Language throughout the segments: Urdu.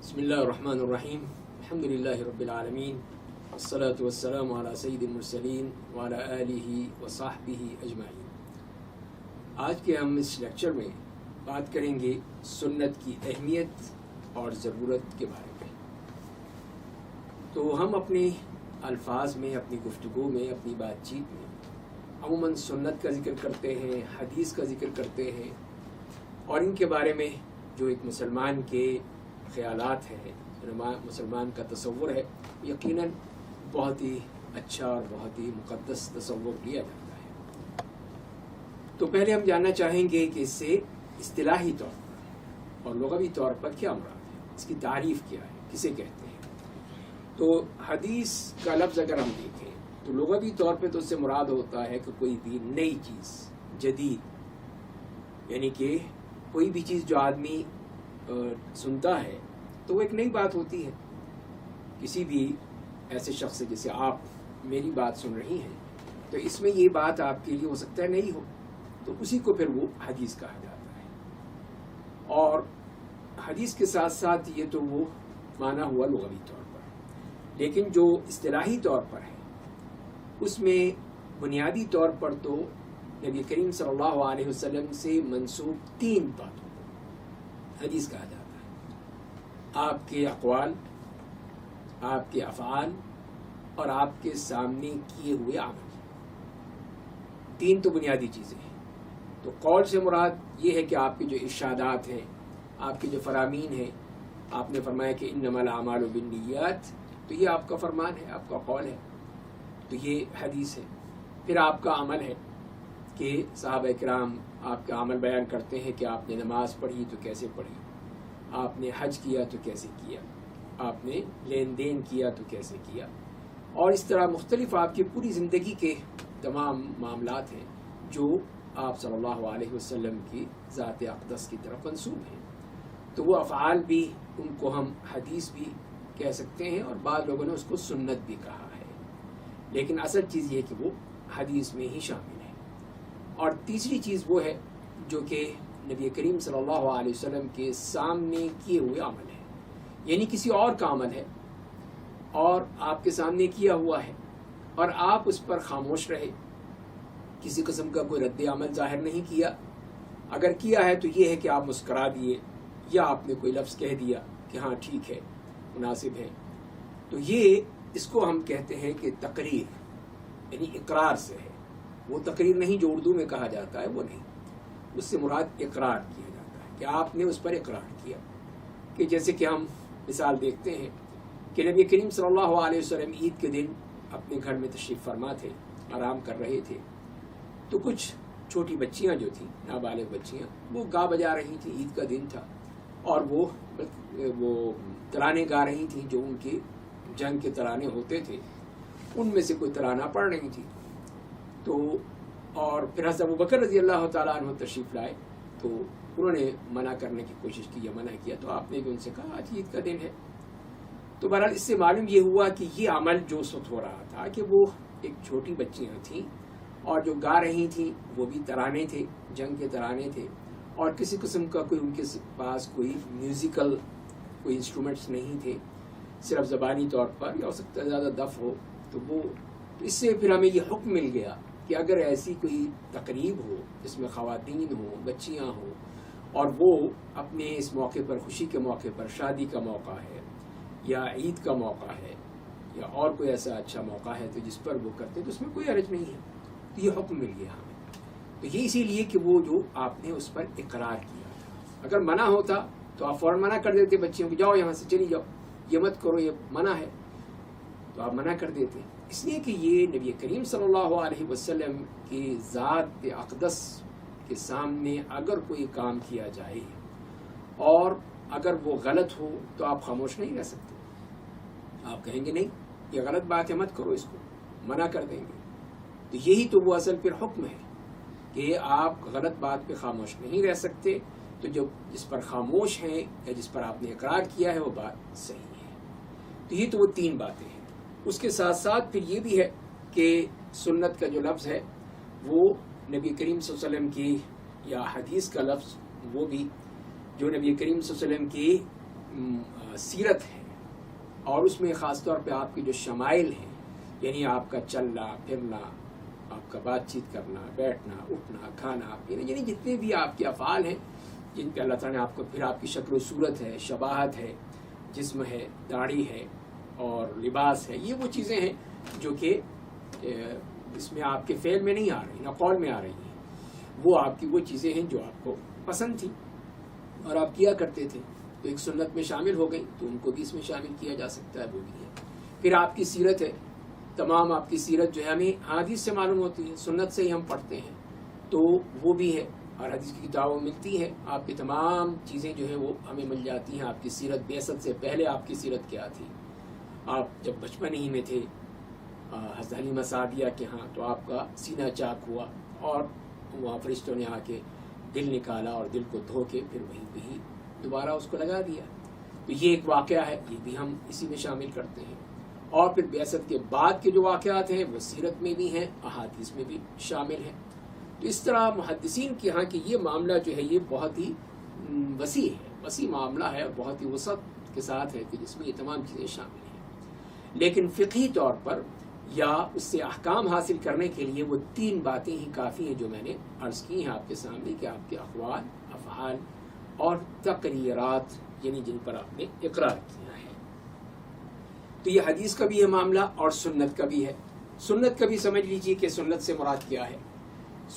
بسم اللہ الرحمن الرحیم الحمد للہ رب العالمین والصلاة والسلام علی سید المرسلین وعلی آلہ وصحبہ اجمعین۔ آج کے ہم اس لیکچر میں بات کریں گے سنت کی اہمیت اور ضرورت کے بارے میں۔ تو ہم اپنے الفاظ میں، اپنی گفتگو میں، اپنی بات چیت میں عموماً سنت کا ذکر کرتے ہیں، حدیث کا ذکر کرتے ہیں، اور ان کے بارے میں جو ایک مسلمان کے خیالات ہیں، مسلمان کا تصور ہے، یقیناً بہت ہی اچھا اور بہت ہی مقدس تصور لیا جاتا ہے۔ تو پہلے ہم جاننا چاہیں گے کہ اس سے اصطلاحی طور پر اور لغوی طور پر کیا مراد ہے، اس کی تعریف کیا ہے، کسے کہتے ہیں۔ تو حدیث کا لفظ اگر ہم دیکھیں تو لغوی طور پہ تو اس سے مراد ہوتا ہے کہ کوئی بھی نئی چیز، جدید، یعنی کہ کوئی بھی چیز جو آدمی سنتا ہے تو وہ ایک نئی بات ہوتی ہے۔ کسی بھی ایسے شخص سے، جیسے آپ میری بات سن رہی ہیں، تو اس میں یہ بات آپ کے لیے ہو سکتا ہے نہیں ہو، تو اسی کو پھر وہ حدیث کہا جاتا ہے۔ اور حدیث کے ساتھ ساتھ یہ تو وہ معنی ہوا لغوی طور پر، لیکن جو اصطلاحی طور پر ہے اس میں بنیادی طور پر تو نبی کریم صلی اللہ علیہ وسلم سے منسوب 3 باتوں کو حدیث کہا جاتا ہے۔ آپ کے اقوال، آپ کے افعال اور آپ کے سامنے کیے ہوئے عمل، 3 تو بنیادی چیزیں ہیں۔ تو قول سے مراد یہ ہے کہ آپ کے جو ارشادات ہیں، آپ کے جو فرامین ہیں، آپ نے فرمایا کہ انما الاعمال بالنیات، تو یہ آپ کا فرمان ہے، آپ کا قول ہے، تو یہ حدیث ہے۔ پھر آپ کا عمل ہے کہ صحابہ کرام آپ کا عمل بیان کرتے ہیں کہ آپ نے نماز پڑھی تو کیسے پڑھی، آپ نے حج کیا تو کیسے کیا، آپ نے لین دین کیا تو کیسے کیا، اور اس طرح مختلف آپ کی پوری زندگی کے تمام معاملات ہیں جو آپ صلی اللہ علیہ وسلم کی ذات اقدس کی طرف منسوب ہیں۔ تو وہ افعال بھی، ان کو ہم حدیث بھی کہہ سکتے ہیں، اور بعض لوگوں نے اس کو سنت بھی کہا ہے، لیکن اصل چیز یہ کہ وہ حدیث میں ہی شامل ہے۔ اور تیسری چیز وہ ہے جو کہ نبی کریم صلی اللہ علیہ وسلم کے سامنے کیے ہوئے عمل ہے، یعنی کسی اور کا عمل ہے اور آپ کے سامنے کیا ہوا ہے اور آپ اس پر خاموش رہے، کسی قسم کا کوئی رد عمل ظاہر نہیں کیا۔ اگر کیا ہے تو یہ ہے کہ آپ مسکرا دیے، یا آپ نے کوئی لفظ کہہ دیا کہ ہاں ٹھیک ہے، مناسب ہے، تو یہ اس کو ہم کہتے ہیں کہ تقریر، یعنی اقرار سے ہے۔ وہ تقریر نہیں جو اردو میں کہا جاتا ہے، وہ نہیں، اس سے مراد اقرار کیا جاتا ہے کہ آپ نے اس پر اقرار کیا۔ کہ جیسے کہ ہم مثال دیکھتے ہیں کہ نبی کریم صلی اللہ علیہ وسلم عید کے دن اپنے گھر میں تشریف فرما تھے، آرام کر رہے تھے، تو کچھ چھوٹی بچیاں جو تھیں، نابالغ بچیاں، وہ گا بجا رہی تھیں، عید کا دن تھا، اور وہ ترانے گا رہی تھیں جو ان کے جنگ کے ترانے ہوتے تھے، ان میں سے کوئی ترانہ پڑھ رہی تھی۔ تو اور پھر حضرت ابوبکر رضی اللہ تعالیٰ عنہ تشریف لائے، تو انہوں نے منع کرنے کی کوشش کی یا منع کیا، تو آپ نے بھی ان سے کہا آج عید کا دن ہے۔ تو بہرحال اس سے معلوم یہ ہوا کہ یہ عمل جو اس وقت ہو رہا تھا کہ وہ ایک چھوٹی بچیاں تھیں، اور جو گا رہی تھیں وہ بھی ترانے تھے، جنگ کے ترانے تھے، اور کسی قسم کا کوئی ان کے پاس کوئی میوزیکل کوئی انسٹرومنٹس نہیں تھے، صرف زبانی طور پر، یا ہو سکتا ہے زیادہ دف ہو۔ تو وہ اس سے پھر ہمیں یہ حکم مل گیا کہ اگر ایسی کوئی تقریب ہو جس میں خواتین ہوں، بچیاں ہوں، اور وہ اپنے اس موقع پر، خوشی کے موقع پر، شادی کا موقع ہے یا عید کا موقع ہے یا اور کوئی ایسا اچھا موقع ہے تو جس پر وہ کرتے، تو اس میں کوئی حرج نہیں ہے۔ تو یہ حکم مل گیا ہمیں۔ تو یہ اسی لیے کہ وہ جو آپ نے اس پر اقرار کیا تھا، اگر منع ہوتا تو آپ فوراً منع کر دیتے بچیوں کو، جاؤ یہاں سے، چلی جاؤ، یہ مت کرو، یہ منع ہے، تو آپ منع کر دیتے۔ اس لیے کہ یہ نبی کریم صلی اللہ علیہ وسلم کی ذات اقدس کے سامنے اگر کوئی کام کیا جائے اور اگر وہ غلط ہو تو آپ خاموش نہیں رہ سکتے، آپ کہیں گے نہیں یہ غلط بات ہے، مت کرو، اس کو منع کر دیں گے۔ تو یہی تو وہ اصل پھر حکم ہے کہ آپ غلط بات پہ خاموش نہیں رہ سکتے، تو جس پر خاموش ہیں یا جس پر آپ نے اقرار کیا ہے وہ بات صحیح ہے۔ تو یہ تو وہ 3 باتیں ہیں۔ اس کے ساتھ ساتھ پھر یہ بھی ہے کہ سنت کا جو لفظ ہے وہ نبی کریم صلی اللہ علیہ وسلم کی، یا حدیث کا لفظ وہ بھی جو نبی کریم صلی اللہ علیہ وسلم کی سیرت ہے اور اس میں خاص طور پہ آپ کے جو شمائل ہیں، یعنی آپ کا چلنا پھرنا، آپ کا بات چیت کرنا، بیٹھنا اٹھنا، کھانا پینا، یعنی جتنے بھی آپ کے افعال ہیں جن پہ اللہ تعالیٰ نے آپ کو، پھر آپ کی شکل و صورت ہے، شباہت ہے، جسم ہے، داڑھی ہے اور لباس ہے، یہ وہ چیزیں ہیں جو کہ اس میں آپ کے فعل میں نہیں آ رہی، نہ قول میں آ رہی ہیں، وہ آپ کی وہ چیزیں ہیں جو آپ کو پسند تھی اور آپ کیا کرتے تھے، تو ایک سنت میں شامل ہو گئی، تو ان کو بھی اس میں شامل کیا جا سکتا ہے، وہ بھی ہے۔ پھر آپ کی سیرت ہے، تمام آپ کی سیرت جو ہے ہمیں حدیث سے معلوم ہوتی ہے، سنت سے ہی ہم پڑھتے ہیں، تو وہ بھی ہے، اور حدیث کی کتابوں میں ملتی ہے، آپ کی تمام چیزیں جو ہیں وہ ہمیں مل جاتی ہیں۔ آپ کی سیرت، بعثت سے پہلے آپ کی سیرت کیا تھی، آپ جب بچپن ہی میں تھے حضرت حلیمہ سعدیہ کے ہاں، تو آپ کا سینہ چاک ہوا اور وہاں فرشتوں نے آ کے دل نکالا اور دل کو دھو کے پھر وہیں پہ ہی دوبارہ اس کو لگا دیا، تو یہ ایک واقعہ ہے، یہ بھی ہم اسی میں شامل کرتے ہیں۔ اور پھر بعثت کے بعد کے جو واقعات ہیں وہ سیرت میں بھی ہیں، احادیث میں بھی شامل ہیں۔ تو اس طرح محدثین کے ہاں کہ یہ معاملہ جو ہے یہ بہت ہی وسیع ہے، وسیع معاملہ ہے اور بہت ہی وسعت کے ساتھ ہے کہ جس میں یہ تمام چیزیں شامل ہیں، لیکن فقہی طور پر یا اس سے احکام حاصل کرنے کے لیے وہ 3 باتیں ہی کافی ہیں جو میں نے عرض کی ہیں آپ کے سامنے، کہ آپ کے اقوال، افعال اور تقریرات، یعنی جن پر آپ نے اقرار کیا ہے۔ تو یہ حدیث کا بھی ہے معاملہ اور سنت کا بھی ہے۔ سنت کا بھی سمجھ لیجئے کہ سنت سے مراد کیا ہے۔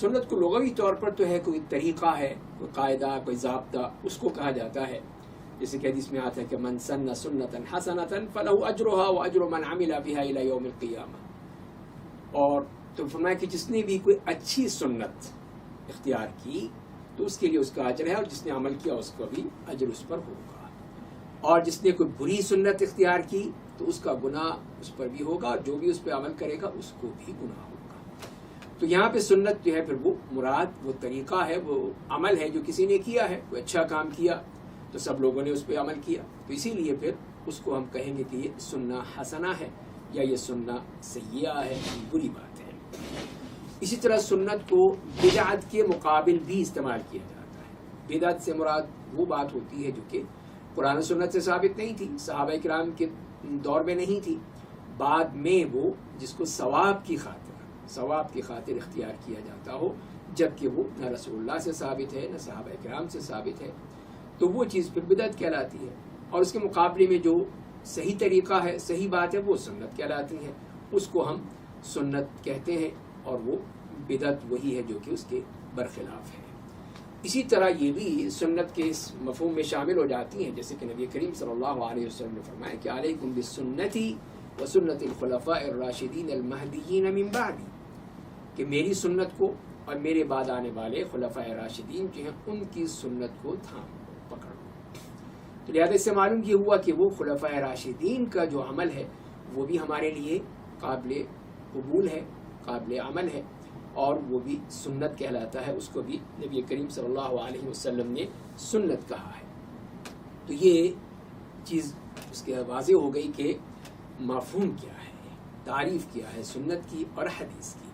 سنت کو لغوی طور پر تو ہے کوئی طریقہ ہے، کوئی قاعدہ، کوئی ضابطہ، اس کو کہا جاتا ہے، جیسے کہ حدیث میں آتا ہے کہ من سن سنتا حسنۃ فلہ اجرھا واجر من عمل بها الی یوم القیامہ، اور تو فرمایا کہ جس نے بھی کوئی اچھی سنت اختیار کی تو اس کے لیے اس کا اجر ہے، اور جس نے عمل کیا اس کو بھی اجر اس پر ہوگا، اور جس نے کوئی بری سنت اختیار کی تو اس کا گناہ اس پر بھی ہوگا، اور جو بھی اس پہ عمل کرے گا اس کو بھی گناہ ہوگا۔ تو یہاں پہ سنت جو ہے پھر وہ مراد وہ طریقہ ہے، وہ عمل ہے جو کسی نے کیا ہے، کوئی اچھا کام کیا تو سب لوگوں نے اس پہ عمل کیا، تو اسی لیے پھر اس کو ہم کہیں گے کہ یہ سنہ حسنہ ہے یا یہ سنہ سیئہ ہے، بری بات ہے۔ اسی طرح سنت کو بدعت کے مقابل بھی استعمال کیا جاتا ہے۔ بدعت سے مراد وہ بات ہوتی ہے جو کہ قرآن و سنت سے ثابت نہیں تھی، صحابہ کرام کے دور میں نہیں تھی، بعد میں وہ جس کو ثواب کی خاطر اختیار کیا جاتا ہو، جبکہ وہ نہ رسول اللہ سے ثابت ہے نہ صحابہ کرام سے ثابت ہے، تو وہ چیز پھر بدعت کہلاتی ہے۔ اور اس کے مقابلے میں جو صحیح طریقہ ہے، صحیح بات ہے، وہ سنت کہلاتی ہے، اس کو ہم سنت کہتے ہیں، اور وہ بدعت وہی ہے جو کہ اس کے برخلاف ہے۔ اسی طرح یہ بھی سنت کے اس مفہوم میں شامل ہو جاتی ہیں، جیسے کہ نبی کریم صلی اللہ علیہ وسلم نے فرمایا کہ علیکم بسنتی وسنت الخلفاء الراشدین المہدیین من بعدی، کہ میری سنت کو اور میرے بعد آنے والے خلفاء راشدین جو ہیں ان کی سنت کو تھام پکڑ لو۔ تو لہٰذا اس سے معلوم یہ ہوا کہ وہ خلفاء راشدین کا جو عمل ہے وہ بھی ہمارے لیے قابل قبول ہے، قابل عمل ہے، اور وہ بھی سنت کہلاتا ہے، اس کو بھی نبی کریم صلی اللہ علیہ وسلم نے سنت کہا ہے۔ تو یہ چیز اس کے واضح ہو گئی کہ مفہوم کیا ہے، تعریف کیا ہے سنت کی اور حدیث کی۔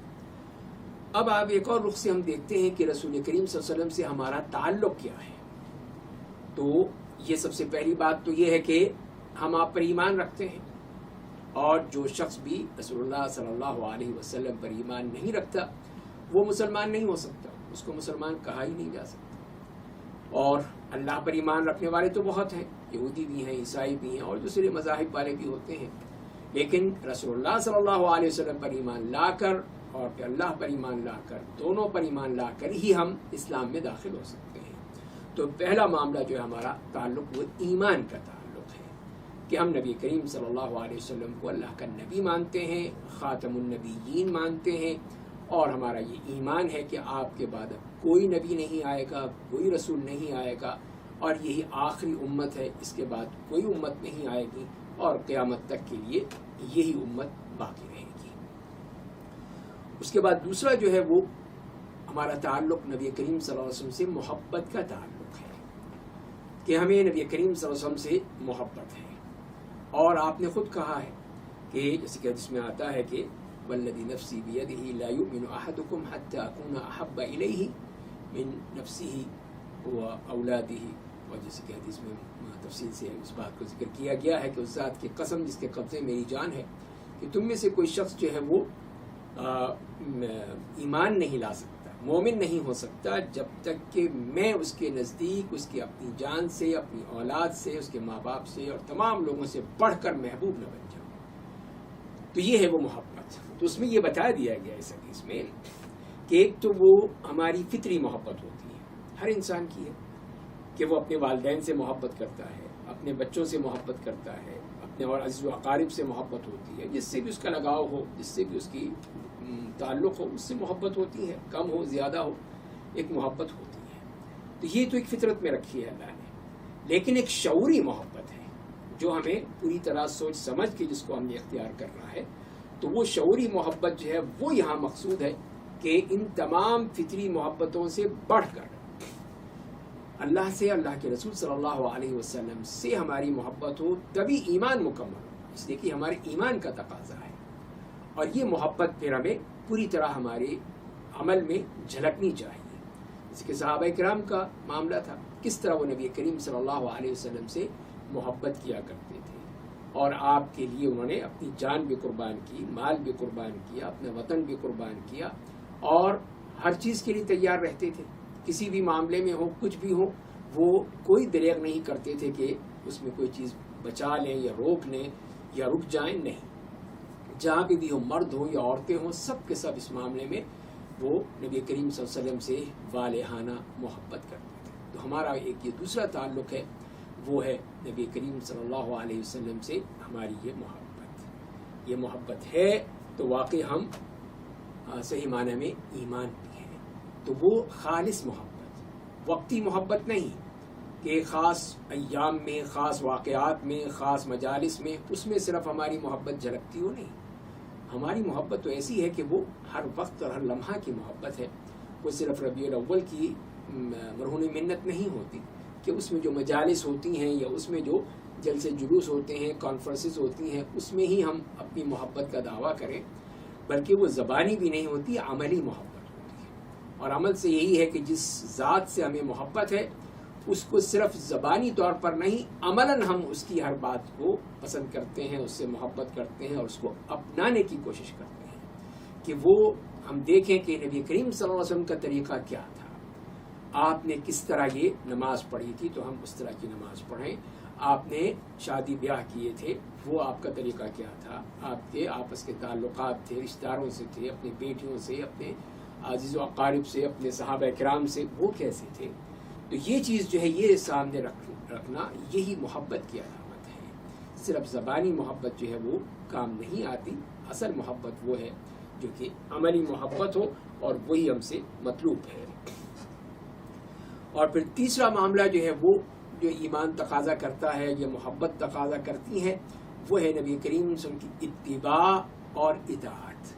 اب آپ ایک اور رخ سے ہم دیکھتے ہیں کہ رسول کریم صلی اللہ علیہ وسلم سے ہمارا تعلق کیا ہے۔ تو یہ سب سے پہلی بات تو یہ ہے کہ ہم آپ پر ایمان رکھتے ہیں، اور جو شخص بھی رسول اللہ صلی اللہ علیہ وسلم پر ایمان نہیں رکھتا وہ مسلمان نہیں ہو سکتا، اس کو مسلمان کہا ہی نہیں جا سکتا۔ اور اللہ پر ایمان رکھنے والے تو بہت ہیں، یہودی بھی ہیں، عیسائی بھی ہیں، اور دوسرے مذاہب والے بھی ہوتے ہیں، لیکن رسول اللہ صلی اللہ علیہ وسلم پر ایمان لا کر اور پھر اللہ پر ایمان لا کر، دونوں پر ایمان لا کر ہی ہم اسلام میں داخل ہو سکتے ہیں۔ تو پہلا معاملہ جو ہے ہمارا تعلق وہ ایمان کا تعلق ہے، کہ ہم نبی کریم صلی اللہ علیہ وسلم کو اللہ کا نبی مانتے ہیں، خاتم النبیین مانتے ہیں، اور ہمارا یہ ایمان ہے کہ آپ کے بعد اب کوئی نبی نہیں آئے گا، کوئی رسول نہیں آئے گا، اور یہی آخری امت ہے، اس کے بعد کوئی امت نہیں آئے گی، اور قیامت تک کے لیے یہی امت باقی رہے گی۔ اس کے بعد دوسرا جو ہے وہ ہمارا تعلق نبی کریم صلی اللہ علیہ وسلم سے محبت کا تعلق ہے، کہ ہمیں نبی کریم صلی اللہ علیہ وسلم سے محبت ہے، اور آپ نے خود کہا ہے کہ جیسے کہ حدیث میں آتا ہے کہ والذی نفسی بیدہ لا یؤمن احدکم حتی اکون احب الیہ من نفسہ واولادہ اور جیسے کہ حدیث میں تفصیل سے اس بات کو ذکر کیا گیا ہے کہ اس ذات کی قسم جس کے قبضے میری جان ہے کہ تم میں سے کوئی شخص جو ہے وہ ایمان نہیں لا سکتا، مومن نہیں ہو سکتا جب تک کہ میں اس کے نزدیک اس کی اپنی جان سے، اپنی اولاد سے، اس کے ماں باپ سے اور تمام لوگوں سے بڑھ کر محبوب نہ بن جاؤں۔ تو یہ ہے وہ محبت۔ تو اس میں یہ بتا دیا گیا اس حدیث میں کہ ایک تو وہ ہماری فطری محبت ہوتی ہے، ہر انسان کی ہے، کہ وہ اپنے والدین سے محبت کرتا ہے، اپنے بچوں سے محبت کرتا ہے، اپنے اور عزیز و اقارب سے محبت ہوتی ہے، جس سے بھی اس کا لگاؤ ہو، جس سے بھی اس کی تعلق ہو، اس سے محبت ہوتی ہے، کم ہو زیادہ ہو، ایک محبت ہوتی ہے۔ تو یہ تو ایک فطرت میں رکھی ہے اللہ نے، لیکن ایک شعوری محبت ہے جو ہمیں پوری طرح سوچ سمجھ کے جس کو ہم نے اختیار کرنا ہے۔ تو وہ شعوری محبت جو ہے وہ یہاں مقصود ہے کہ ان تمام فطری محبتوں سے بڑھ کر اللہ سے، اللہ کے رسول صلی اللہ علیہ وسلم سے ہماری محبت ہو، تبھی ایمان مکمل ہو، اس لیے کہ ہمارے ایمان کا تقاضا ہے۔ اور یہ محبت پھر ہمیں پوری طرح ہمارے عمل میں جھلکنی چاہیے، جس کہ صحابہ کرام کا معاملہ تھا، کس طرح وہ نبی کریم صلی اللہ علیہ وسلم سے محبت کیا کرتے تھے، اور آپ کے لیے انہوں نے اپنی جان بھی قربان کی، مال بھی قربان کیا، اپنا وطن بھی قربان کیا، اور ہر چیز کے لیے تیار رہتے تھے۔ کسی بھی معاملے میں ہو، کچھ بھی ہو، وہ کوئی دریغ نہیں کرتے تھے کہ اس میں کوئی چیز بچا لیں یا روک لیں یا رک جائیں، نہیں، جہاں پہ بھی ہو، مرد ہو یا عورتیں ہوں، سب کے سب اس معاملے میں وہ نبی کریم صلی اللہ علیہ وسلم سے والہانہ محبت کرتے تھے۔ تو ہمارا ایک یہ دوسرا تعلق ہے، وہ ہے نبی کریم صلی اللہ علیہ وسلم سے ہماری یہ محبت۔ یہ محبت ہے تو واقعی ہم صحیح معنی میں ایمان بھی ہے۔ تو وہ خالص محبت، وقتی محبت نہیں کہ خاص ایام میں، خاص واقعات میں، خاص مجالس میں اس میں صرف ہماری محبت جھلکتی ہو، نہیں، ہماری محبت تو ایسی ہے کہ وہ ہر وقت اور ہر لمحہ کی محبت ہے۔ وہ صرف ربیع الاول کی مرہون منت نہیں ہوتی کہ اس میں جو مجالس ہوتی ہیں یا اس میں جو جلسے جلوس ہوتے ہیں، کانفرنسز ہوتی ہیں، اس میں ہی ہم اپنی محبت کا دعویٰ کریں، بلکہ وہ زبانی بھی نہیں ہوتی، عملی محبت ہوتی ہے۔ اور عمل سے یہی ہے کہ جس ذات سے ہمیں محبت ہے اس کو صرف زبانی طور پر نہیں، عملاً ہم اس کی ہر بات کو پسند کرتے ہیں، اس سے محبت کرتے ہیں اور اس کو اپنانے کی کوشش کرتے ہیں کہ وہ ہم دیکھیں کہ نبی کریم صلی اللہ علیہ وسلم کا طریقہ کیا تھا، آپ نے کس طرح یہ نماز پڑھی تھی تو ہم اس طرح کی نماز پڑھیں، آپ نے شادی بیاہ کیے تھے وہ آپ کا طریقہ کیا تھا، آپ کے آپس کے تعلقات تھے، رشتہ داروں سے تھے، اپنے بیٹیوں سے، اپنے عزیز و اقارب سے، اپنے صحابہ کرام سے، وہ کیسے تھے۔ تو یہ چیز جو ہے یہ سامنے رکھنا، یہی محبت کی علامت ہے۔ صرف زبانی محبت جو ہے وہ کام نہیں آتی، اصل محبت وہ ہے جو کہ عملی محبت ہو، اور وہی ہم سے مطلوب ہے۔ اور پھر تیسرا معاملہ جو ہے وہ جو ایمان تقاضا کرتا ہے، یہ محبت تقاضا کرتی ہے، وہ ہے نبی کریم صلی اللہ علیہ وسلم کی اتباع اور اطاعت،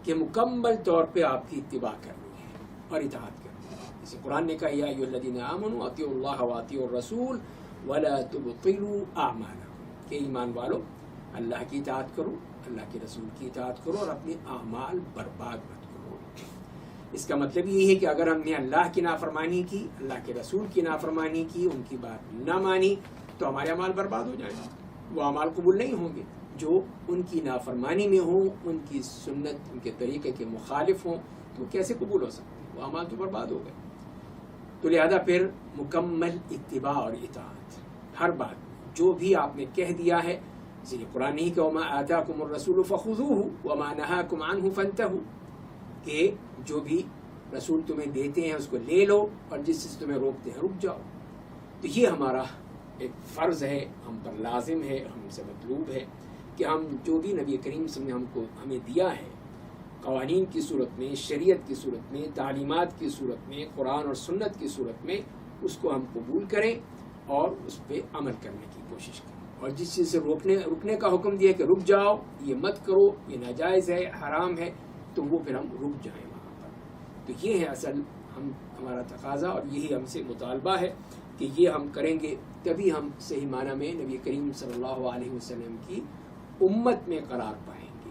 کہ مکمل طور پہ آپ کی اتباع کرنی ہے اور اطاعت کرنی ہے۔ جیسے قرآن نے کہا یا ایھا الذین آمنوا اطیعوا اللہ واطیعوا الرسول ولا تبطلوا اعمالکم، کہ ایمان والو اللہ کی اطاعت کرو، اللہ کے رسول کی اطاعت کرو، اور اپنے اعمال برباد مت کرو۔ اس کا مطلب یہ ہے کہ اگر ہم نے اللہ کی نافرمانی کی، اللہ کے رسول کی نافرمانی کی، ان کی بات نہ مانی، تو ہمارے اعمال برباد ہو جائیں گے، وہ اعمال قبول نہیں ہوں گے۔ جو ان کی نافرمانی میں ہوں، ان کی سنت، ان کے طریقے کے مخالف ہوں، تو کیسے قبول ہو سکتے ہیں؟ وہ اعمال تو برباد ہو گئے۔ تو لہذا پھر مکمل اتباع اور اطاعت، ہر بات جو بھی آپ نے کہہ دیا ہے، جیسے قرآن ہی کہ وما آتاکم الرسول فخذوہ وما نہاکم عنہ فانتہوا، کہ جو بھی رسول تمہیں دیتے ہیں اس کو لے لو، اور جس سے تمہیں روکتے ہیں رک جاؤ۔ تو یہ ہمارا ایک فرض ہے، ہم پر لازم ہے، ہم سے مطلوب ہے کہ ہم جو بھی نبی کریم صلی اللہ علیہ وسلم نے ہمیں دیا ہے، قوانین کی صورت میں، شریعت کی صورت میں، تعلیمات کی صورت میں، قرآن اور سنت کی صورت میں، اس کو ہم قبول کریں اور اس پہ عمل کرنے کی کوشش کریں۔ اور جس چیز سے رکنے کا حکم دیا کہ رک جاؤ، یہ مت کرو، یہ ناجائز ہے، حرام ہے، تو وہ پھر ہم رک جائیں وہاں پر۔ تو یہ ہے اصل ہمارا تقاضا، اور یہی ہم سے مطالبہ ہے کہ یہ ہم کریں گے تبھی ہم صحیح معنی میں نبی کریم صلی اللہ علیہ وسلم کی امت میں قرار پائیں گے،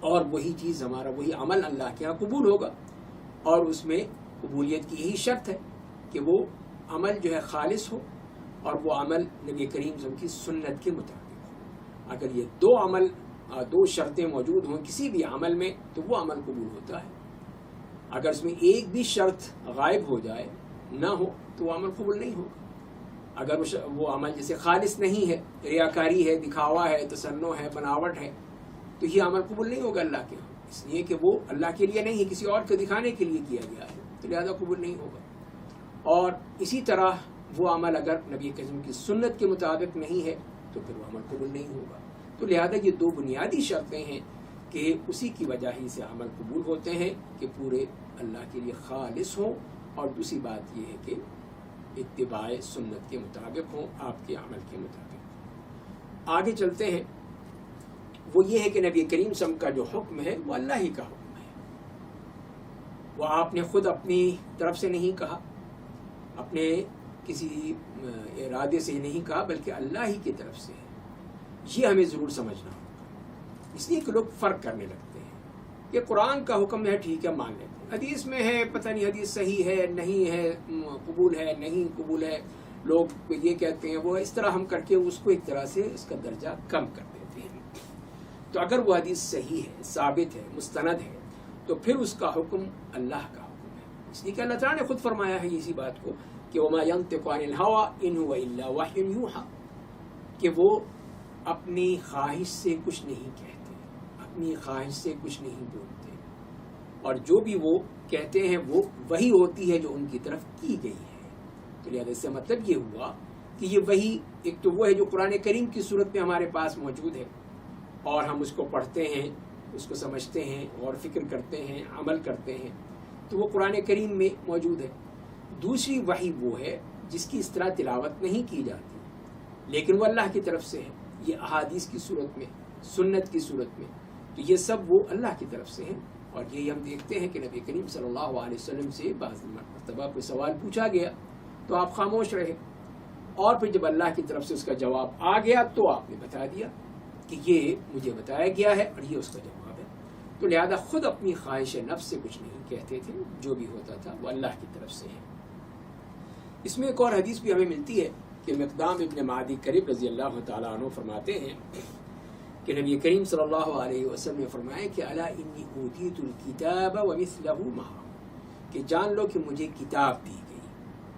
اور وہی چیز ہمارا، وہی عمل اللہ کے ہاں قبول ہوگا۔ اور اس میں قبولیت کی یہی شرط ہے کہ وہ عمل جو ہے خالص ہو اور وہ عمل نبی کریم صلی اللہ علیہ وسلم کی سنت کے مطابق ہو. اگر یہ دو شرطیں موجود ہوں کسی بھی عمل میں تو وہ عمل قبول ہوتا ہے. اگر اس میں ایک بھی شرط غائب ہو جائے نہ ہو تو وہ عمل قبول نہیں ہوگا. اگر وہ عمل جیسے خالص نہیں ہے، ریاکاری ہے، دکھاوا ہے، تصنع ہے، بناوٹ ہے، تو یہ عمل قبول نہیں ہوگا اللہ کے ہاں، اس لیے کہ وہ اللہ کے لیے نہیں ہے، کسی اور کو دکھانے کے لیے کیا گیا ہے، تو لہذا قبول نہیں ہوگا. اور اسی طرح وہ عمل اگر نبی کریم کی سنت کے مطابق نہیں ہے تو پھر وہ عمل قبول نہیں ہوگا. تو لہذا یہ دو بنیادی شرطیں ہیں کہ اسی کی وجہ ہی سے عمل قبول ہوتے ہیں کہ پورے اللہ کے لیے خالص ہوں، اور دوسری بات یہ ہے کہ اتباع سنت کے مطابق ہوں، آپ کے عمل کے مطابق. آگے چلتے ہیں. وہ یہ ہے کہ نبی کریم صلی اللہ علیہ وسلم کا جو حکم ہے وہ اللہ ہی کا حکم ہے. وہ آپ نے خود اپنی طرف سے نہیں کہا، اپنے کسی ارادے سے نہیں کہا، بلکہ اللہ ہی کی طرف سے ہے. یہ ہمیں ضرور سمجھنا ہوگا. اس لیے کہ لوگ فرق کرنے لگتے ہیں کہ قرآن کا حکم ہے، ٹھیک ہے مان لیتے ہیں، حدیث میں ہے، پتہ نہیں حدیث صحیح ہے نہیں ہے، قبول ہے نہیں قبول ہے، لوگ یہ کہتے ہیں، وہ اس طرح ہم کر کے اس کو ایک طرح سے اس کا درجہ کم کر دیتے ہیں. تو اگر وہ حدیث صحیح ہے، ثابت ہے، مستند ہے، تو پھر اس کا حکم اللہ کا حکم ہے. اس لیے کہ اللہ تعالیٰ نے خود فرمایا ہے اسی بات کو کہ وَمَا يَنطِقُ عَنِ الْهَوَىٰ إِنْ هُوَ إِلَّا وَحْيٌ يُوحَىٰ، کہ وہ اپنی خواہش سے کچھ نہیں کہتے، اپنی خواہش سے کچھ نہیں بولتے، اور جو بھی وہ کہتے ہیں وہ وہی ہوتی ہے جو ان کی طرف کی گئی ہے. تو لہٰذا اس سے مطلب یہ ہوا کہ یہ وہی ایک تو وہ ہے جو قرآن کریم کی صورت میں ہمارے پاس موجود ہے اور ہم اس کو پڑھتے ہیں، اس کو سمجھتے ہیں اور فکر کرتے ہیں، عمل کرتے ہیں، تو وہ قرآن کریم میں موجود ہے. دوسری وحی وہ ہے جس کی اس طرح تلاوت نہیں کی جاتی لیکن وہ اللہ کی طرف سے ہے، یہ احادیث کی صورت میں، سنت کی صورت میں، تو یہ سب وہ اللہ کی طرف سے ہیں. اور یہی ہم دیکھتے ہیں کہ نبی کریم صلی اللہ علیہ وسلم سے بعض مرتبہ کوئی سوال پوچھا گیا تو آپ خاموش رہے، اور پھر جب اللہ کی طرف سے اس کا جواب آ گیا تو آپ نے بتا دیا کہ یہ مجھے بتایا گیا ہے اور یہ اس کا جواب ہے. تو لہذا خود اپنی خواہش نفس سے کچھ نہیں کہتے تھے، جو بھی ہوتا تھا وہ اللہ کی طرف سے ہے. اس میں ایک اور حدیث بھی ہمیں ملتی ہے کہ مقدام ابن معدی کرب رضی اللہ تعالیٰ عنہ فرماتے ہیں کہ نبی کریم صلی اللہ علیہ وسلم نے فرمایا کہ الا انی اوتیت الکتاب ومثلہ معہ، کہ جان لو کہ مجھے کتاب دی گئی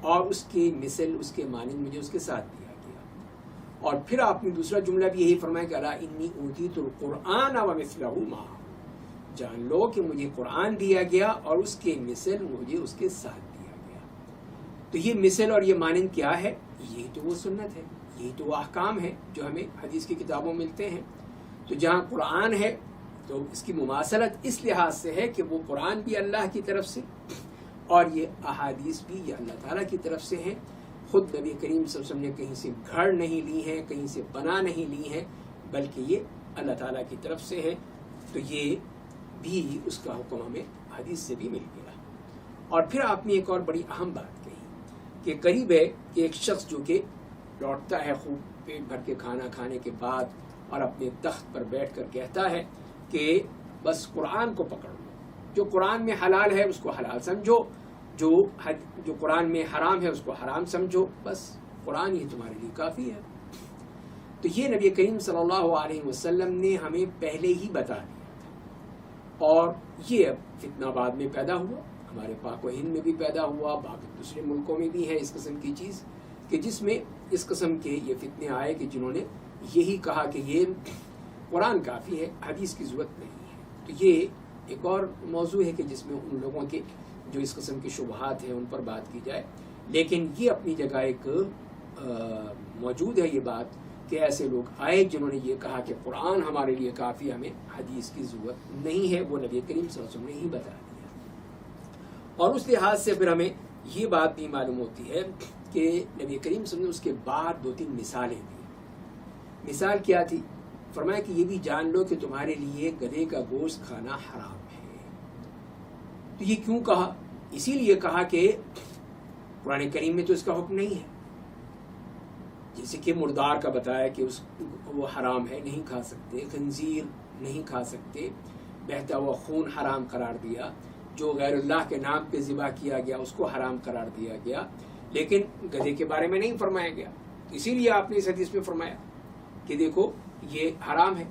اور اس کے مثل، اس کے مانند مجھے اس کے ساتھ دیا گیا. اور پھر آپ نے دوسرا جملہ بھی یہی فرمایا کہ الا انی اوتیت القرآن ومثلہ معہ، جان لو کہ مجھے قرآن دیا گیا اور اس کے مثل مجھے اس کے ساتھ دیا گیا. تو یہ مثل اور یہ مانند کیا ہے؟ یہی تو وہ سنت ہے، یہی تو وہ احکام ہے جو ہمیں حدیث کی کتابوں میں ملتے ہیں. تو جہاں قرآن ہے تو اس کی مماثلت اس لحاظ سے ہے کہ وہ قرآن بھی اللہ کی طرف سے اور یہ احادیث بھی یہ اللہ تعالیٰ کی طرف سے ہیں. خود نبی کریم صلی اللہ علیہ وسلم نے کہیں سے گھڑ نہیں لی ہیں، کہیں سے بنا نہیں لی ہیں، بلکہ یہ اللہ تعالیٰ کی طرف سے ہیں. تو یہ بھی اس کا حکم ہمیں حدیث سے بھی مل گیا. اور پھر آپ نے ایک اور بڑی اہم بات کہی کہ قریب ہے کہ ایک شخص جو کہ لوٹتا ہے خوب پیٹ بھر کے کھانا کھانے کے بعد اور اپنے تخت پر بیٹھ کر کہتا ہے کہ بس قرآن کو پکڑ لو، جو قرآن میں حلال ہے اس کو حلال سمجھو، جو قرآن میں حرام ہے اس کو حرام سمجھو، بس قرآن ہی تمہارے لیے کافی ہے. تو یہ نبی کریم صلی اللہ علیہ وسلم نے ہمیں پہلے ہی بتا دیا تھا. اور یہ اب فتنہ بعد میں پیدا ہوا، ہمارے پاک و ہند میں بھی پیدا ہوا، باقی دوسرے ملکوں میں بھی ہے اس قسم کی چیز کہ جس میں اس قسم کے یہ فتنے آئے کہ جنہوں نے یہی کہا کہ یہ قرآن کافی ہے، حدیث کی ضرورت نہیں ہے. تو یہ ایک اور موضوع ہے کہ جس میں ان لوگوں کے جو اس قسم کے شبہات ہیں ان پر بات کی جائے. لیکن یہ اپنی جگہ ایک موجود ہے یہ بات کہ ایسے لوگ آئے جنہوں نے یہ کہا کہ قرآن ہمارے لیے کافی، ہمیں حدیث کی ضرورت نہیں ہے. وہ نبی کریم صلی اللہ علیہ وسلم نے ہی بتا دیا. اور اس لحاظ سے پھر ہمیں یہ بات بھی معلوم ہوتی ہے کہ نبی کریم صلی اللہ علیہ وسلم نے اس کے بعد 2-3 مثالیں دی. مثال کیا تھی؟ فرمایا کہ یہ بھی جان لو کہ تمہارے لیے گدھے کا گوشت کھانا حرام ہے. تو یہ کیوں کہا؟ اسی لیے کہا کہ قرآن کریم میں تو اس کا حکم نہیں ہے. جیسے کہ مردار کا بتایا کہ وہ حرام ہے، نہیں کھا سکتے، خنزیر نہیں کھا سکتے، بہتا ہوا خون حرام قرار دیا، جو غیر اللہ کے نام پہ ذبح کیا گیا اس کو حرام قرار دیا گیا. لیکن گدھے کے بارے میں نہیں فرمایا گیا. اسی لیے آپ نے اس حدیث میں فرمایا کہ دیکھو یہ حرام ہے.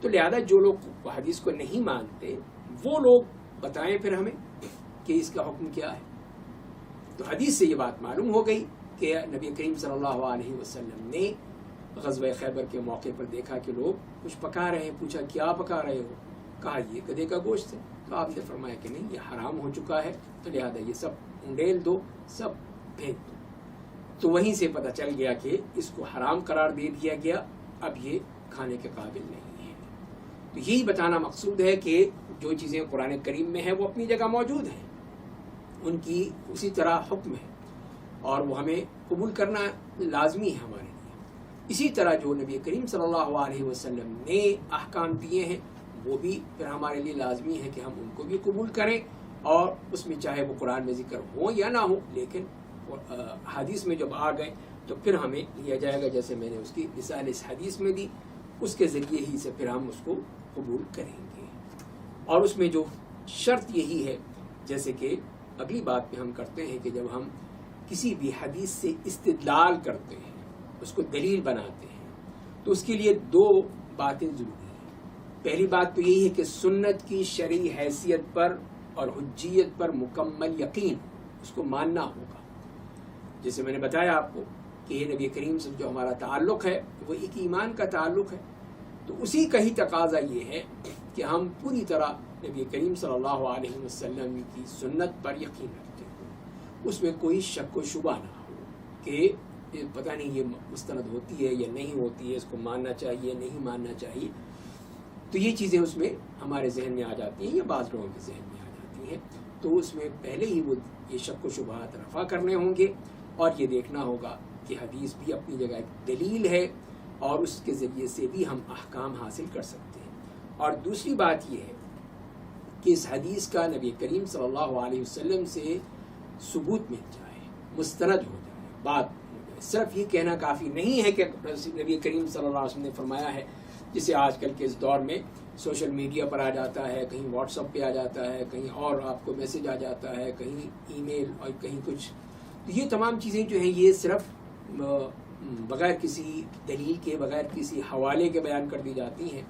تو لہذا جو لوگ حدیث کو نہیں مانتے وہ لوگ بتائیں پھر ہمیں کہ اس کا حکم کیا ہے. تو حدیث سے یہ بات معلوم ہو گئی کہ نبی کریم صلی اللہ علیہ وسلم نے غزوہ خیبر کے موقع پر دیکھا کہ لوگ کچھ پکا رہے ہیں. پوچھا کیا پکا رہے ہو؟ کہا یہ گدھے کا گوشت ہے. تو آپ نے فرمایا کہ نہیں یہ حرام ہو چکا ہے, تو لہذا یہ سب انڈیل دو, سب پھینک دو. تو وہیں سے پتہ چل گیا کہ اس کو حرام قرار دے دیا گیا, اب یہ کھانے کے قابل نہیں ہے. تو یہی بتانا مقصود ہے کہ جو چیزیں قرآن کریم میں ہیں وہ اپنی جگہ موجود ہیں, ان کی اسی طرح حکم ہے اور وہ ہمیں قبول کرنا لازمی ہے ہمارے لیے. اسی طرح جو نبی کریم صلی اللہ علیہ وسلم نے احکام دیے ہیں وہ بھی پھر ہمارے لیے لازمی ہے کہ ہم ان کو بھی قبول کریں, اور اس میں چاہے وہ قرآن میں ذکر ہو یا نہ ہو, لیکن حدیث میں جب آ گئے تو پھر ہمیں لیا جائے گا. جیسے میں نے اس کی مثال اس حدیث میں دی, اس کے ذریعے ہی سے پھر ہم اس کو قبول کریں گے. اور اس میں جو شرط یہی ہے, جیسے کہ اگلی بات پہ ہم کرتے ہیں کہ جب ہم کسی بھی حدیث سے استدلال کرتے ہیں, اس کو دلیل بناتے ہیں, تو اس کے لیے دو باتیں ضروری ہیں. پہلی بات تو یہی ہے کہ سنت کی شرعی حیثیت پر اور حجیت پر مکمل یقین, اس کو ماننا ہوگا. جیسے میں نے بتایا آپ کو کہ یہ نبی کریم سے جو ہمارا تعلق ہے وہ ایک ایمان کا تعلق ہے, تو اسی کا ہی تقاضا یہ ہے کہ ہم پوری طرح نبی کریم صلی اللہ علیہ وسلم کی سنت پر یقین رکھتے ہوں, اس میں کوئی شک و شبہ نہ ہو کہ پتہ نہیں یہ مستند ہوتی ہے یا نہیں ہوتی ہے, اس کو ماننا چاہیے نہیں ماننا چاہیے. تو یہ چیزیں اس میں ہمارے ذہن میں آ جاتی ہیں یا بعض لوگوں کے ذہن میں آ جاتی ہیں. تو اس میں پہلے ہی وہ یہ شک و شبہات رفع کرنے ہوں گے, اور یہ دیکھنا ہوگا کہ حدیث بھی اپنی جگہ ایک دلیل ہے اور اس کے ذریعے سے بھی ہم احکام حاصل کر سکتے ہیں. اور دوسری بات یہ ہے کہ اس حدیث کا نبی کریم صلی اللہ علیہ وسلم سے ثبوت مل جائے, مستند ہو جائے, بات ہو جائے. صرف یہ کہنا کافی نہیں ہے کہ نبی کریم صلی اللہ علیہ وسلم نے فرمایا ہے, جسے آج کل کے اس دور میں سوشل میڈیا پر آ جاتا ہے, کہیں واٹس ایپ پہ آ جاتا ہے, کہیں اور آپ کو میسج آ جاتا ہے, کہیں ای میل اور کہیں کچھ. تو یہ تمام چیزیں جو ہیں یہ صرف بغیر کسی دلیل کے, بغیر کسی حوالے کے بیان کر دی جاتی ہیں.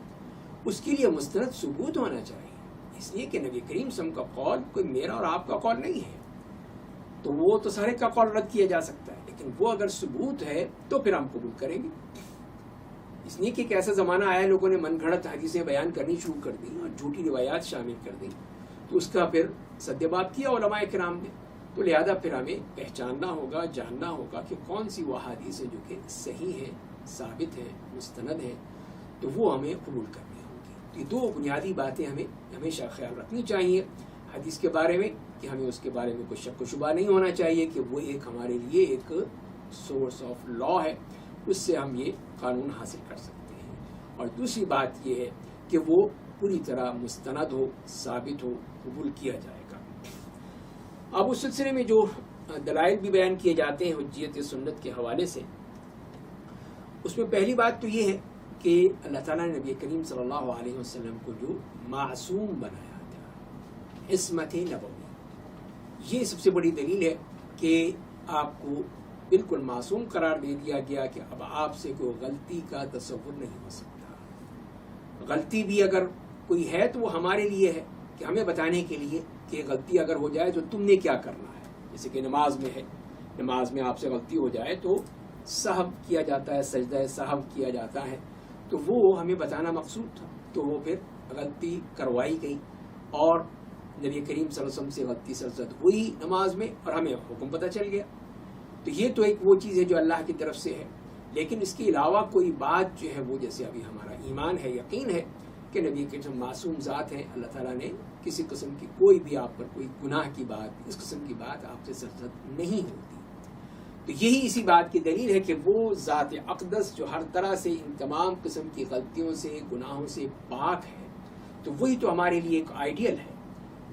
اس کے لیے مستند ثبوت ہونا چاہیے, اس لیے کہ نبی کریم صلی اللہ علیہ وسلم کا قول کوئی میرا اور آپ کا قول نہیں ہے, تو وہ تو سارے کا قول رد کیا جا سکتا ہے, لیکن وہ اگر ثبوت ہے تو پھر ہم قبول کریں گے. اس لیے کہ ایک ایسا زمانہ آیا لوگوں نے من گھڑت حدیثیں بیان کرنی شروع کر دی اور جھوٹی روایات شامل کر دی, تو اس کا پھر سدباب کیا علماء کرام نے. تو لہذا پھر ہمیں پہچاننا ہوگا, جاننا ہوگا کہ کون سی وہ حدیث ہے جو کہ صحیح ہے, ثابت ہے, مستند ہے, تو وہ ہمیں قبول کرنی ہوگی. تو یہ دو بنیادی باتیں ہمیں ہمیشہ خیال رکھنی چاہیے حدیث کے بارے میں, کہ ہمیں اس کے بارے میں کوئی شک و شبہ نہیں ہونا چاہیے کہ وہ ایک ہمارے لیے ایک سورس آف لا ہے, اس سے ہم یہ قانون حاصل کر سکتے ہیں. اور دوسری بات یہ ہے کہ وہ پوری طرح مستند ہو, ثابت ہو, قبول کیا جائے گا. اب اس سلسلے میں جو دلائل بھی بیان کیے جاتے ہیں حجیت سنت کے حوالے سے, اس میں پہلی بات تو یہ ہے کہ اللہ تعالیٰ نے نبی کریم صلی اللہ علیہ وسلم کو جو معصوم بنایا تھا, عصمت نبوی, یہ سب سے بڑی دلیل ہے کہ آپ کو بالکل معصوم قرار دے دیا گیا کہ اب آپ سے کوئی غلطی کا تصور نہیں ہو سکتا. غلطی بھی اگر کوئی ہے تو وہ ہمارے لیے ہے کہ ہمیں بتانے کے لیے کہ غلطی اگر ہو جائے تو تم نے کیا کرنا ہے. جیسے کہ نماز میں ہے, نماز میں آپ سے غلطی ہو جائے تو سہو کیا جاتا ہے, سجدہ سہو کیا جاتا ہے, تو وہ ہمیں بتانا مقصود تھا. تو وہ پھر غلطی کروائی گئی اور نبی کریم صلی اللہ علیہ وسلم سے غلطی سرزد ہوئی نماز میں اور ہمیں حکم پتہ چل گیا. تو یہ تو ایک وہ چیز ہے جو اللہ کی طرف سے ہے. لیکن اس کے علاوہ کوئی بات جو ہے وہ جیسے ابھی ہمارا ایمان ہے, یقین ہے کہ نبی کے جو معصوم ذات ہیں, اللہ تعالیٰ نے کسی قسم کی کوئی بھی آپ پر کوئی گناہ کی بات, اس قسم کی بات آپ سے سرزد نہیں ہوتی. تو یہی اسی بات کی دلیل ہے کہ وہ ذات اقدس جو ہر طرح سے ان تمام قسم کی غلطیوں سے, گناہوں سے پاک ہے, تو وہی تو ہمارے لیے ایک آئیڈیل ہے,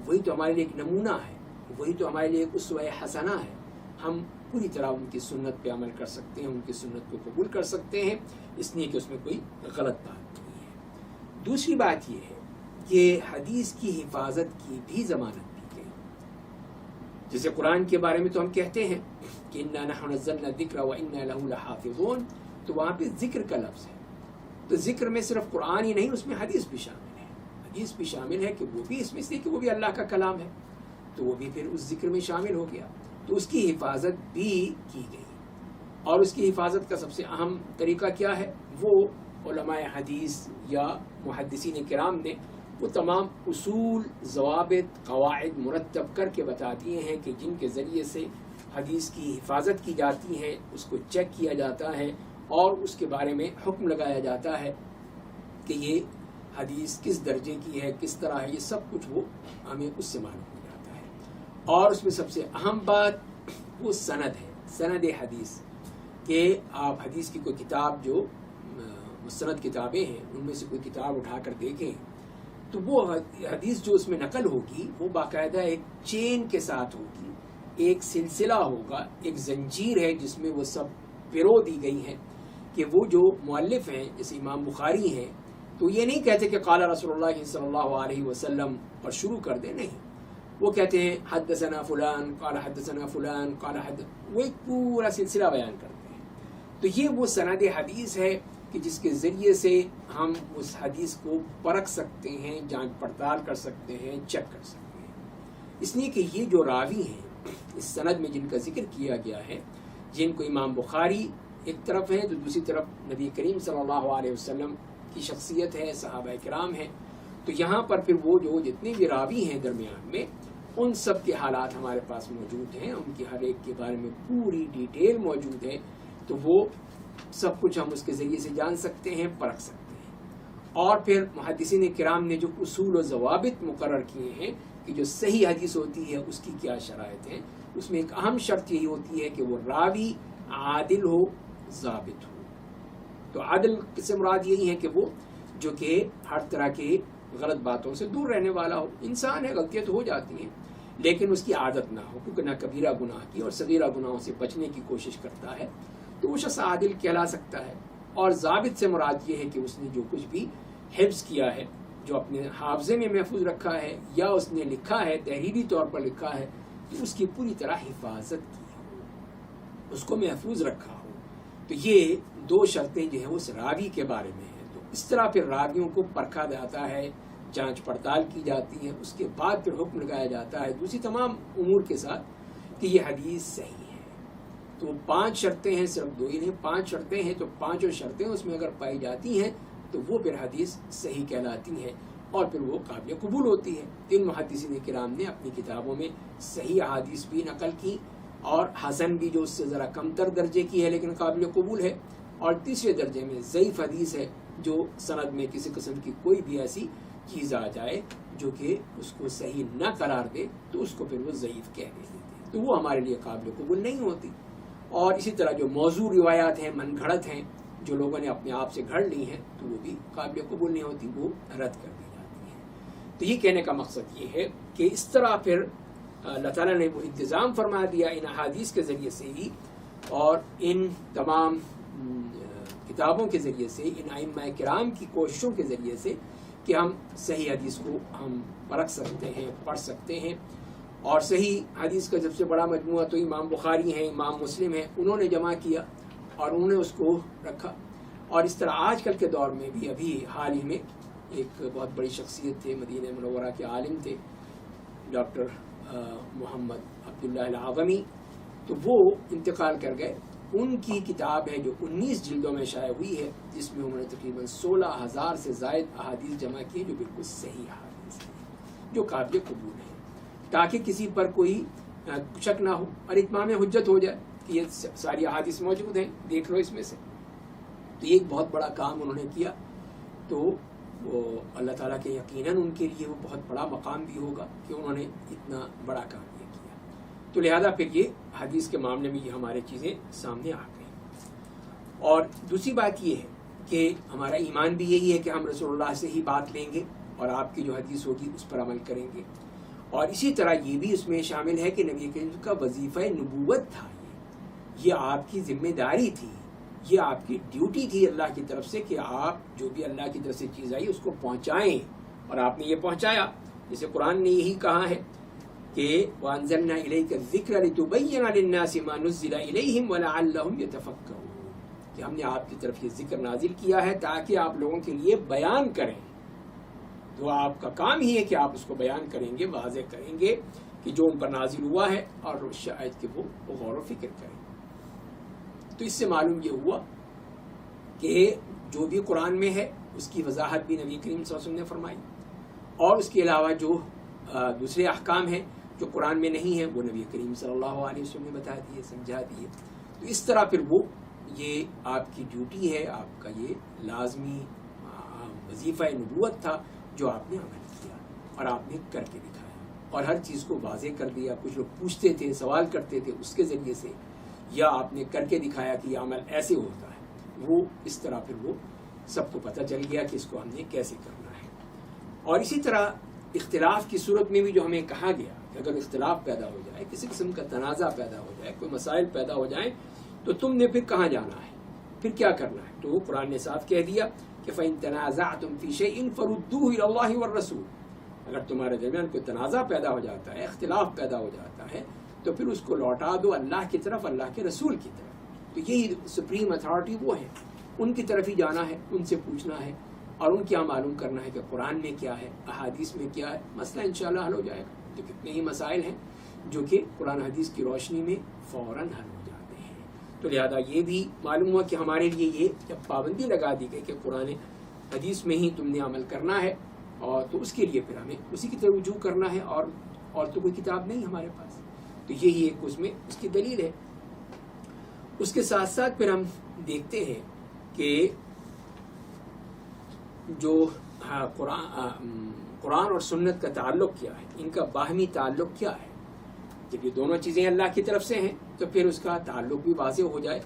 وہی تو ہمارے لیے ایک نمونہ ہے, وہی تو ہمارے لیے ایک اسوہ حسنہ ہے. ہم پوری طرح ان کی سنت پہ عمل کر سکتے ہیں, ان کی سنت کو قبول کر سکتے ہیں, اس لیے کہ اس میں کوئی غلط بات نہیں ہے. دوسری بات یہ ہے کہ حدیث کی حفاظت کی بھی ضمانت دی گئی. جیسے قرآن کے بارے میں تو ہم کہتے ہیں کہ انا نحن نزلنا الذکر وانا لہ لحافظون، تو وہاں پہ ذکر کا لفظ ہے. تو ذکر میں صرف قرآن ہی نہیں، اس میں حدیث بھی شامل ہے. حدیث بھی شامل ہے کہ وہ بھی اس میں سے کہ وہ بھی اللہ کا کلام ہے، تو وہ بھی پھر اس ذکر میں شامل ہو گیا. تو اس کی حفاظت بھی کی گئی. اور اس کی حفاظت کا سب سے اہم طریقہ کیا ہے؟ وہ علماء حدیث یا محدثین کرام نے وہ تمام اصول، ضوابط، قواعد مرتب کر کے بتا دیے ہیں کہ جن کے ذریعے سے حدیث کی حفاظت کی جاتی ہے، اس کو چیک کیا جاتا ہے اور اس کے بارے میں حکم لگایا جاتا ہے کہ یہ حدیث کس درجے کی ہے، کس طرح ہے. یہ سب کچھ وہ ہمیں اس سے معلوم ہو جاتا ہے. اور اس میں سب سے اہم بات وہ سند ہے، سند حدیث، کہ آپ حدیث کی کوئی کتاب جو مستند کتابیں ہیں ان میں سے کوئی کتاب اٹھا کر دیکھیں تو وہ حدیث جو اس میں نقل ہوگی وہ باقاعدہ ایک چین کے ساتھ ہوگی، ایک سلسلہ ہوگا، ایک زنجیر ہے جس میں وہ سب پرو دی گئی ہے. کہ وہ جو مؤلف ہیں جیسے امام بخاری ہیں تو یہ نہیں کہتے کہ قال رسول اللہ صلی اللہ علیہ وسلم اور شروع کر دیں، نہیں، وہ کہتے ہیں حدثنا فلان قال حدثنا فلان قال وہ ایک پورا سلسلہ بیان کرتے ہیں. تو یہ وہ سند حدیث ہے کہ جس کے ذریعے سے ہم اس حدیث کو پرکھ سکتے ہیں، جانچ پڑتال کر سکتے ہیں، چیک کر سکتے ہیں. اس لیے کہ یہ جو راوی ہیں اس سند میں جن کا ذکر کیا گیا ہے، جن کو امام بخاری ایک طرف ہے تو دوسری طرف نبی کریم صلی اللہ علیہ وسلم کی شخصیت ہے، صحابہ کرام ہیں، تو یہاں پر پھر وہ جو جتنے بھی راوی ہیں درمیان میں ان سب کے حالات ہمارے پاس موجود ہیں، ان کی ہر ایک کے بارے میں پوری ڈیٹیل موجود ہے. تو وہ سب کچھ ہم اس کے ذریعے سے جان سکتے ہیں، پرکھ سکتے ہیں. اور پھر محدثین کرام نے جو اصول و ضوابط مقرر کیے ہیں کہ جو صحیح حدیث ہوتی ہے اس کی کیا شرائط ہیں، اس میں ایک اہم شرط یہی ہوتی ہے کہ وہ راوی عادل ہو، ضابط ہو. تو عادل سے مراد یہی ہے کہ وہ جو کہ ہر طرح کے غلط باتوں سے دور رہنے والا ہو. انسان ہے، غلطیاں تو ہو جاتی ہیں، لیکن اس کی عادت نہ ہو، کیونکہ نہ کبیرہ گناہ کی اور صغیرہ گناہوں سے بچنے کی کوشش کرتا ہے، تو وہ شخص عادل کہلا سکتا ہے. اور ضابط سے مراد یہ ہے کہ اس نے جو کچھ بھی حفظ کیا ہے، جو اپنے حافظے میں محفوظ رکھا ہے یا اس نے لکھا ہے، تحریری طور پر لکھا ہے، تو اس کی پوری طرح حفاظت کی ہو، اس کو محفوظ رکھا ہو. تو یہ دو شرطیں جو ہیں اس راوی کے بارے میں ہیں. تو اس طرح پھر راویوں کو پرکھا جاتا ہے، جانچ پڑتال کی جاتی ہے، اس کے بعد پھر حکم لگایا جاتا ہے دوسری تمام امور کے ساتھ کہ یہ حدیث صحیح ہے. تو 5 شرطیں ہیں، صرف 2 ہی نہیں، 5 شرطیں ہیں. تو 5 شرطیں اس میں اگر پائی جاتی ہیں تو وہ پھر حدیث صحیح کہلاتی ہیں اور پھر وہ قابل قبول ہوتی ہے. ان محدثین کرام نے اپنی کتابوں میں صحیح احادیث بھی نقل کی اور حسن بھی جو اس سے ذرا کم تر درجے کی ہے لیکن قابل قبول ہے، اور تیسرے درجے میں ضعیف حدیث ہے جو سند میں کسی قسم کی کوئی بھی ایسی چیز آ جائے جو کہ اس کو صحیح نہ قرار دے تو اس کو پھر وہ ضعیف کہہ دیتے ہیں، تو وہ ہمارے لیے قابل قبول نہیں ہوتی. اور اسی طرح جو موضوع روایات ہیں، من گھڑت ہیں، جو لوگوں نے اپنے آپ سے گھڑ لی ہیں، تو وہ بھی قابل قبول نہیں ہوتی، وہ رد کر دی جاتی ہیں. تو یہ کہنے کا مقصد یہ ہے کہ اس طرح پھر اللہ تعالیٰ نے وہ انتظام فرما دیا ان احادیث کے ذریعے سے ہی اور ان تمام کتابوں کے ذریعے سے، ان ائمہ کرام کی کوششوں کے ذریعے سے کہ ہم صحیح حدیث کو ہم پرکھ سکتے ہیں، پڑھ سکتے ہیں. اور صحیح حدیث کا سب سے بڑا مجموعہ تو امام بخاری ہیں، امام مسلم ہیں، انہوں نے جمع کیا اور انہوں نے اس کو رکھا. اور اس طرح آج کل کے دور میں بھی ابھی حال ہی میں ایک بہت بڑی شخصیت تھے، مدینہ منورہ کے عالم تھے، ڈاکٹر محمد عبداللہ العظمی، تو وہ انتقال کر گئے. ان کی کتاب ہے جو 19 جلدوں میں شائع ہوئی ہے، جس میں انہوں نے تقریباً 16,000 سے زائد احادیث جمع کی جو بالکل صحیح احادیث ہیں، جو قابل قبول ہیں، تاکہ کسی پر کوئی شک نہ ہو اور اتمام حجت ہو جائے کہ یہ ساری احادیث موجود ہیں، دیکھ لو اس میں سے. تو یہ ایک بہت بڑا کام انہوں نے کیا. تو وہ اللہ تعالیٰ کے یقیناً ان کے لیے وہ بہت بڑا مقام بھی ہوگا کہ انہوں نے اتنا بڑا کام یہ کیا. تو لہذا پھر یہ حدیث کے معاملے میں یہ ہمارے چیزیں سامنے آ گئی. اور دوسری بات یہ ہے کہ ہمارا ایمان بھی یہی ہے کہ ہم رسول اللہ سے ہی بات لیں گے اور آپ کی جو حدیث ہوگی اس پر عمل کریں گے. اور اسی طرح یہ بھی اس میں شامل ہے کہ نبی کریم کا وظیفہ نبوت تھا، یہ آپ کی ذمہ داری تھی، یہ آپ کی ڈیوٹی تھی اللہ کی طرف سے کہ آپ جو بھی اللہ کی طرف سے چیز آئی اس کو پہنچائیں، اور آپ نے یہ پہنچایا. جیسے قرآن نے یہی کہا ہے کہ وَأَنزَلْنَا إِلَيْكَ الذِّكْرَ لِتُبَيِّنَ لِلنَّاسِ مَا نُزِّلَ إِلَيْهِمْ وَلَعَلَّهُمْ يَتَفَكَّرُونَ کہ ہم نے آپ کی طرف یہ ذکر نازل کیا ہے تاکہ آپ لوگوں کے لیے بیان کریں. تو آپ کا کام ہی ہے کہ آپ اس کو بیان کریں گے, واضح کریں گے کہ جو ان پر نازل ہوا ہے, اور شاید کہ وہ غور و فکر کریں. تو اس سے معلوم یہ ہوا کہ جو بھی قرآن میں ہے اس کی وضاحت بھی نبی کریم صلی اللہ علیہ وسلم نے فرمائی, اور اس کے علاوہ جو دوسرے احکام ہیں جو قرآن میں نہیں ہیں وہ نبی کریم صلی اللہ علیہ وسلم نے بتا دیے, سمجھا دیے. تو اس طرح پھر وہ یہ آپ کی ڈیوٹی ہے, آپ کا یہ لازمی وظیفہ نبوت تھا جو آپ نے عمل کیا اور آپ نے کر کے دکھایا, اور ہر چیز کو واضح کر دیا. کچھ لوگ پوچھتے تھے, سوال کرتے تھے, اس کے ذریعے سے یا آپ نے کر کے دکھایا کہ یہ عمل ایسے ہوتا ہے, وہ اس طرح پھر وہ سب کو پتہ چل گیا کہ اس کو ہم نے کیسے کرنا ہے. اور اسی طرح اختلاف کی صورت میں بھی جو ہمیں کہا گیا کہ اگر اختلاف پیدا ہو جائے, کسی قسم کا تنازع پیدا ہو جائے, کوئی مسائل پیدا ہو جائیں, تو تم نے پھر کہاں جانا ہے, پھر کیا کرنا ہے. تو قرآن نے صاف کہہ دیا کہ فَإِن تَنَازَعْتُمْ فِي شَيْءٍ فَرُدُّوهُ إِلَى اللَّهِ وَالرَّسُولِ. اگر تمہارے درمیان کوئی تنازع پیدا ہو جاتا ہے, اختلاف پیدا ہو جاتا ہے, تو پھر اس کو لوٹا دو اللہ کی طرف, اللہ کے رسول کی طرف. تو یہی سپریم اتھارٹی وہ ہے, ان کی طرف ہی جانا ہے, ان سے پوچھنا ہے, اور ان کیا معلوم کرنا ہے کہ قرآن میں کیا ہے, احادیث میں کیا ہے. مسئلہ انشاءاللہ حل ہو جائے گا. تو کتنے ہی مسائل ہیں جو کہ قرآن حدیث کی روشنی میں فوراً حل ہو جاتے ہیں. تو لہذا یہ بھی معلوم ہوا کہ ہمارے لیے یہ جب پابندی لگا دی گئی کہ قرآن حدیث میں ہی تم نے عمل کرنا ہے, اور تو اس کے لیے پھر ہمیں اسی کی طرف رجوع کرنا ہے, اور تو کوئی کتاب نہیں ہمارے پاس. تو یہی ایک اس میں اس کی دلیل ہے. اس کے ساتھ ساتھ پھر ہم دیکھتے ہیں کہ جو قرآن اور سنت کا تعلق کیا ہے, ان کا باہمی تعلق کیا ہے. جب یہ دونوں چیزیں اللہ کی طرف سے ہیں تو پھر اس کا تعلق بھی واضح ہو جائے,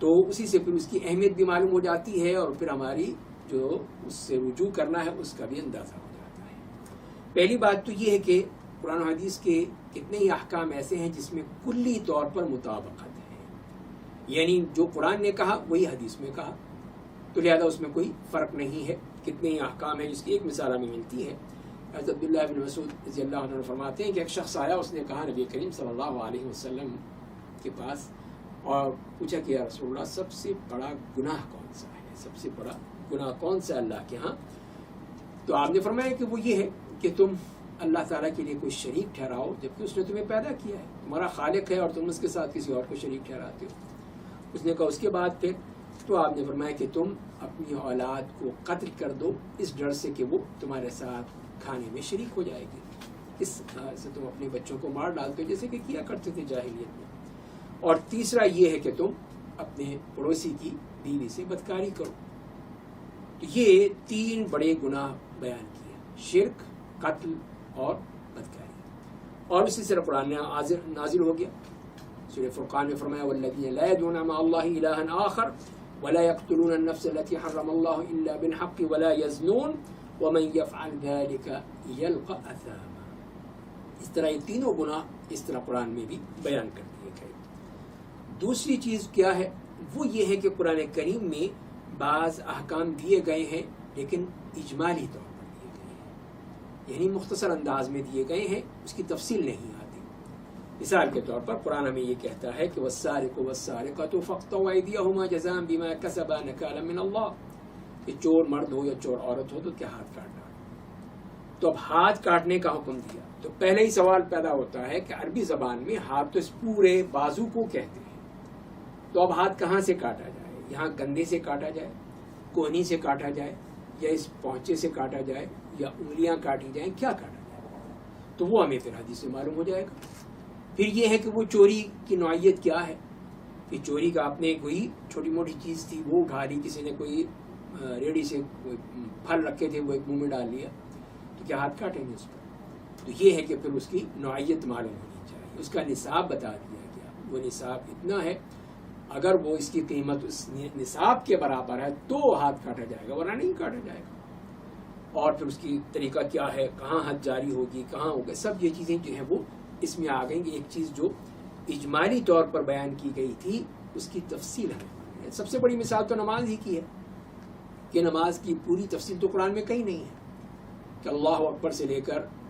تو اسی سے پھر اس کی اہمیت بھی معلوم ہو جاتی ہے, اور پھر ہماری جو اس سے رجوع کرنا ہے اس کا بھی اندازہ ہو جاتا ہے. پہلی بات تو یہ ہے کہ قرآن و حدیث کے کتنے ہی احکام ایسے ہیں جس میں کلی طور پر مطابقت ہے, یعنی جو قرآن نے کہا وہی حدیث میں کہا, تو لہذا اس میں کوئی فرق نہیں ہے. کتنے ہی احکام ہیں جس کی ایک مثال ہمیں ملتی ہے. حضرت عبداللہ بن مسعود رضی اللہ عنہ فرماتے ہیں کہ ایک شخص آیا, اس نے کہا نبی کریم صلی اللہ علیہ وسلم کے پاس اور پوچھا کہ یا رسول اللہ سب سے بڑا گناہ کون سا ہے, سب سے بڑا گناہ کون سا اللہ کے ہاں. تو آپ نے فرمایا کہ وہ یہ ہے کہ تم اللہ تعالیٰ کے لیے کوئی شریک ٹھہراؤ جبکہ اس نے تمہیں پیدا کیا ہے, تمہارا خالق ہے, اور تم اس کے ساتھ کسی اور کو شریک ٹھہراتے ہو. اس نے کہا اس کے بعد پھر, تو آپ نے فرمایا کہ تم اپنی اولاد کو قتل کر دو اس ڈر سے کہ وہ تمہارے ساتھ کھانے میں شریک ہو جائے گی. اس سے تم اپنے بچوں کو مار ڈالتے ہو جیسے کہ کیا کرتے تھے جاہلیت میں. اور تیسرا یہ ہے کہ تم اپنے پڑوسی کی بیوی سے بدکاری کرو. تو یہ تین بڑے گناہ بیان کیے, شرک, قتل اور بدکاری. اور اسی طرح قرآن نازل ہو گیا. سورہ فرقان میں فرمایا والذین لا يدعون مع اللہ الہا آخر ولا يقتلون النفس التي حرم اللہ الا بالحق ولا يزنون ومن يفعل ذلك يلقى اثاما. اس طرح یہ تینوں گناہ اس طرح قرآن میں بھی بیان کر دیے گئے. دوسری چیز کیا ہے, وہ یہ ہے کہ قرآن کریم میں بعض احکام دیے گئے ہیں لیکن اجمالی طور پر دیے گئے ہیں, یعنی مختصر انداز میں دیے گئے ہیں, اس کی تفصیل نہیں آتی. مثال کے طور پر قرآن ہمیں یہ کہتا ہے کہ والسارق والسارقۃ فاقطعوا ایدیہما جزاء بما کسبا نکالا من اللہ, کہ چور مرد ہو یا چور عورت ہو تو کیا ہاتھ کاٹ ڈالو. تو اب ہاتھ کاٹنے کا حکم دیا تو پہلے ہی سوال پیدا ہوتا ہے کہ عربی زبان میں ہاتھ تو اس پورے بازو کو کہتے ہیں, تو اب ہاتھ کہاں سے کاٹا جائے, یہاں گندے سے کاٹا جائے, کوہنی سے کاٹا جائے, یا اس پہنچے سے کاٹا جائے, یا انگلیاں کاٹی جائیں, کیا کاٹا جائے. تو وہ ہمیں پھر حدیث سے معلوم ہو جائے گا. پھر یہ ہے کہ وہ چوری کی نوعیت کیا ہے, کہ چوری کا آپ نے کوئی چھوٹی موٹی چیز تھی وہ اٹھا لی, کسی نے کوئی ریڑھی سے کوئی پھل رکھے تھے وہ ایک منہ میں ڈال لیا, تو کیا ہاتھ کاٹیں گے اس پر. تو یہ ہے کہ پھر اس کی نوعیت معلوم ہونی چاہیے, اس کا نصاب بتا دیا گیا, وہ نصاب اتنا ہے, اگر وہ اس کی قیمت اس نصاب کے برابر ہے تو ہاتھ کاٹا جائے گا, ورنہ نہیں کاٹا جائے گا. اور پھر اس کی طریقہ کیا ہے, کہاں حد جاری ہوگی, کہاں ہوگا, سب یہ چیزیں جو ہیں وہ اس میں آ گئیں گی. ایک چیز جو اجمالی طور پر بیان کی گئی تھی اس کی تفصیل ہے. سب سے بڑی مثال تو نماز ہی کی ہے, کہ نماز کی پوری تفصیل تو قرآن میں کہیں نہیں ہے, کہ اللہ اکبر سے لے کر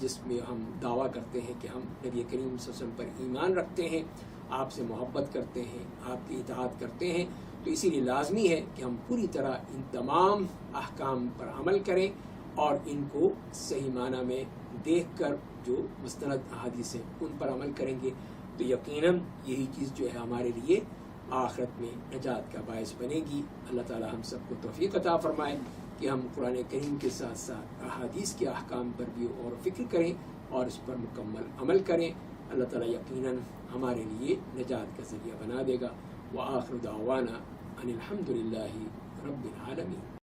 جس میں ہم دعویٰ کرتے ہیں کہ ہم نبی کریم صلی اللہ علیہ وسلم پر ایمان رکھتے ہیں، آپ سے محبت کرتے ہیں، آپ کی اطاعت کرتے ہیں، تو اسی لیے لازمی ہے کہ ہم پوری طرح ان تمام احکام پر عمل کریں اور ان کو صحیح معنی میں دیکھ کر جو مستند احادیث ہیں ان پر عمل کریں گے تو یقیناً یہی چیز جو ہے ہمارے لیے آخرت میں نجات کا باعث بنے گی۔ اللہ تعالی ہم سب کو توفیق عطا فرمائے کہ ہم قرآن کریم کے ساتھ ساتھ احادیث کے احکام پر بھی اور فکر کریں اور اس پر مکمل عمل کریں۔ اللہ تعالی یقیناً ہمارے لیے نجات کا ذریعہ بنا دے گا۔ وآخر دعوانا ان الحمد للہ رب العالمین۔